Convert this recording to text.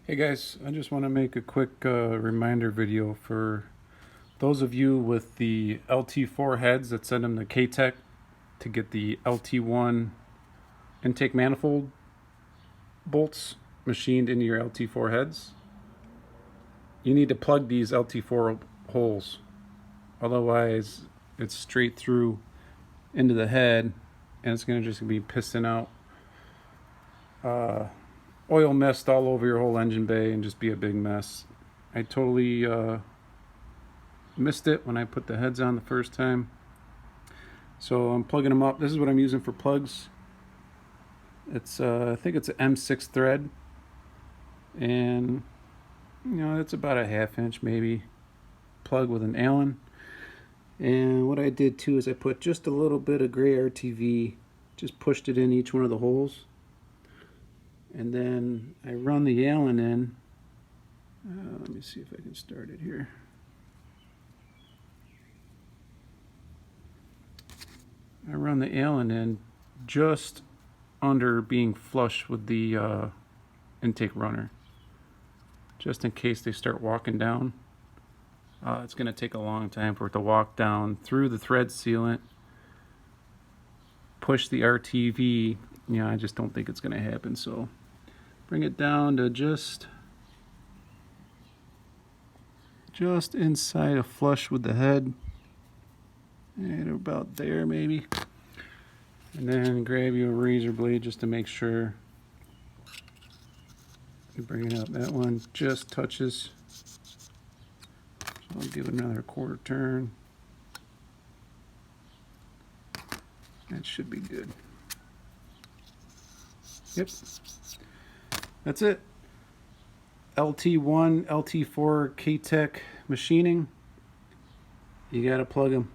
Hey guys, I just want to make a quick reminder video for those of you with the LT4 heads that send them to katech to get the LT1 intake manifold bolts machined into your LT4 heads. You need to plug these LT4 holes, otherwise it's straight through into the head and it's going to just be pissing out oil mist all over your whole engine bay and just be a big mess. I totally missed it when I put the heads on the first time. So I'm plugging them up. This is what I'm using for plugs. It's I think it's an M6 thread, and it's about a 1/2 inch maybe plug with an Allen. And what I did too is I put just a little bit of gray RTV, just pushed it in each one of the holes, and then I run the Allen in. Let me see if I can start it here. I run the Allen in just under being flush with the intake runner, just in case they start walking down. It's going to take a long time for it to walk down through the thread sealant, push the RTV. I just don't think it's going to happen. So bring it down to just inside a flush with the head, and about there maybe. And then grab you a razor blade just to make sure you bring it up. That one just touches. So I'll give it another 1/4 turn. That should be good. Yep. That's it. LT1 LT4 katech machining. You gotta plug them.